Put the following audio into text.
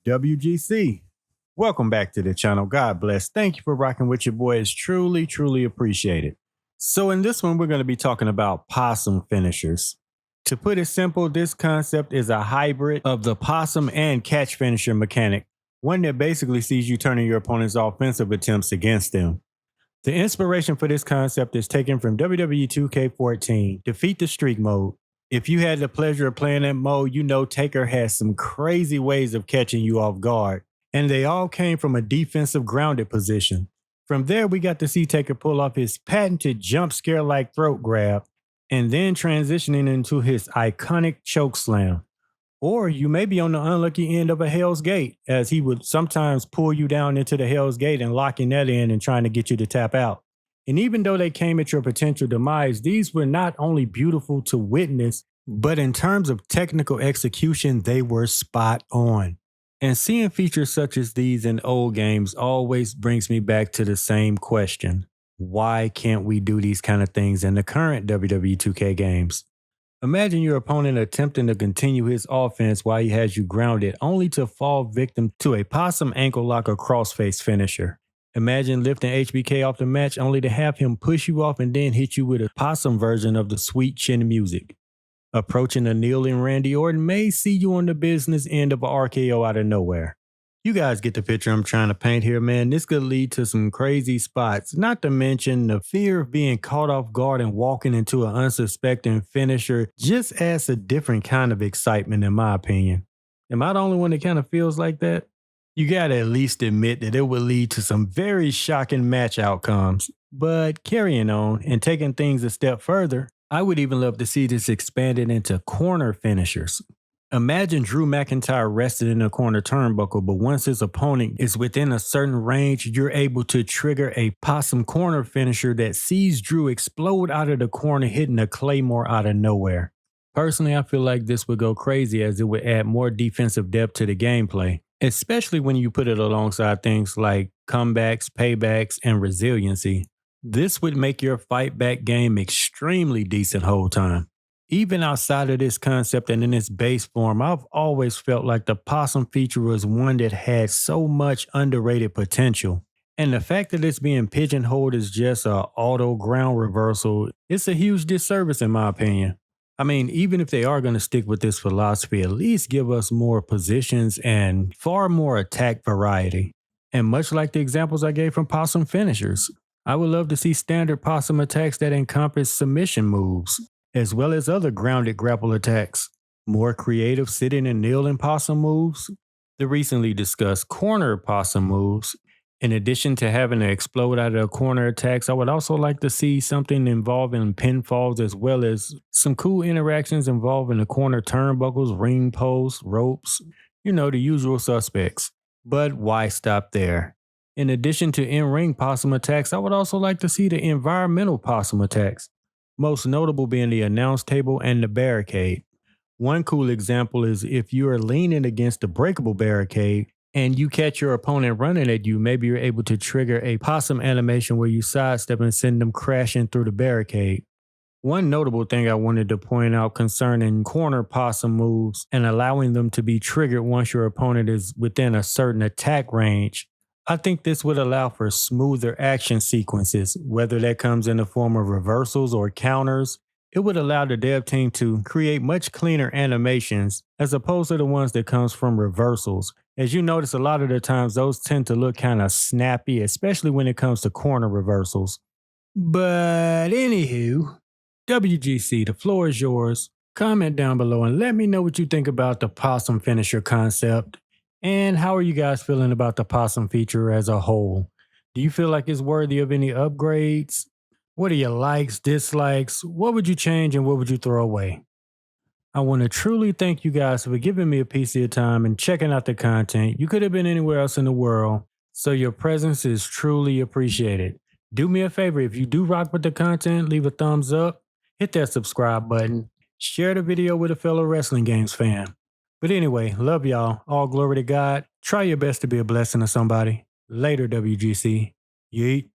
WGC. Welcome back to the channel. God bless. Thank you for rocking with your boy. It's truly, truly appreciated. So in this one, we're going to be talking about possum finishers. To put it simple, this concept is a hybrid of the possum and catch finisher mechanic, one that basically sees you turning your opponent's offensive attempts against them. The inspiration for this concept is taken from WWE 2K14, Defeat the Streak mode. If you had the pleasure of playing that mode, you know Taker has some crazy ways of catching you off guard, and they all came from a defensive grounded position. From there, we got to see Taker pull off his patented jump scare-like throat grab, and then transitioning into his iconic choke slam. Or you may be on the unlucky end of a Hell's Gate, as he would sometimes pull you down into the Hell's Gate and locking that in and trying to get you to tap out. And even though they came at your potential demise, these were not only beautiful to witness, but in terms of technical execution, they were spot on. And seeing features such as these in old games always brings me back to the same question. Why can't we do these kind of things in the current WWE 2K games? Imagine your opponent attempting to continue his offense while he has you grounded, only to fall victim to a possum ankle lock or crossface finisher. Imagine lifting HBK off the match only to have him push you off and then hit you with a possum version of the sweet chin music. Approaching a kneeling Randy Orton may see you on the business end of an RKO out of nowhere. You guys get the picture I'm trying to paint here, man. This could lead to some crazy spots, not to mention the fear of being caught off guard and walking into an unsuspecting finisher just adds a different kind of excitement in my opinion. Am I the only one that kind of feels like that? You gotta at least admit that it would lead to some very shocking match outcomes. But carrying on and taking things a step further, I would even love to see this expanded into corner finishers. Imagine Drew McIntyre rested in a corner turnbuckle, but once his opponent is within a certain range, you're able to trigger a possum corner finisher that sees Drew explode out of the corner, hitting a claymore out of nowhere. Personally, I feel like this would go crazy as it would add more defensive depth to the gameplay, especially when you put it alongside things like comebacks, paybacks, and resiliency. This would make your fight back game extremely decent whole time. Even outside of this concept and in its base form, I've always felt like the possum feature was one that had so much underrated potential. And the fact that it's being pigeonholed as just an auto ground reversal, it's a huge disservice in my opinion. I mean, even if they are going to stick with this philosophy, at least give us more positions and far more attack variety. And much like the examples I gave from possum finishers, I would love to see standard possum attacks that encompass submission moves, as well as other grounded grapple attacks, more creative sitting and kneeling possum moves, the recently discussed corner possum moves. In addition to having to explode out of the corner attacks, I would also like to see something involving pinfalls as well as some cool interactions involving the corner turnbuckles, ring posts, ropes, the usual suspects. But why stop there? In addition to in-ring possum attacks, I would also like to see the environmental possum attacks, most notable being the announce table and the barricade. One cool example is if you are leaning against the breakable barricade and you catch your opponent running at you, maybe you're able to trigger a possum animation where you sidestep and send them crashing through the barricade. One notable thing I wanted to point out concerning corner possum moves and allowing them to be triggered once your opponent is within a certain attack range, I think this would allow for smoother action sequences, whether that comes in the form of reversals or counters. It would allow the dev team to create much cleaner animations as opposed to the ones that comes from reversals. As you notice, a lot of the times those tend to look kind of snappy, especially when it comes to corner reversals. But anywho, WGC, the floor is yours. Comment down below and let me know what you think about the possum finisher concept. And how are you guys feeling about the possum feature as a whole? Do you feel like it's worthy of any upgrades? What are your likes, dislikes? What would you change and what would you throw away? I want to truly thank you guys for giving me a piece of your time and checking out the content. You could have been anywhere else in the world, so your presence is truly appreciated. Do me a favor, if you do rock with the content, leave a thumbs up, hit that subscribe button, share the video with a fellow wrestling games fan. But anyway, love y'all. All glory to God. Try your best to be a blessing to somebody. Later, WGC. Yeet.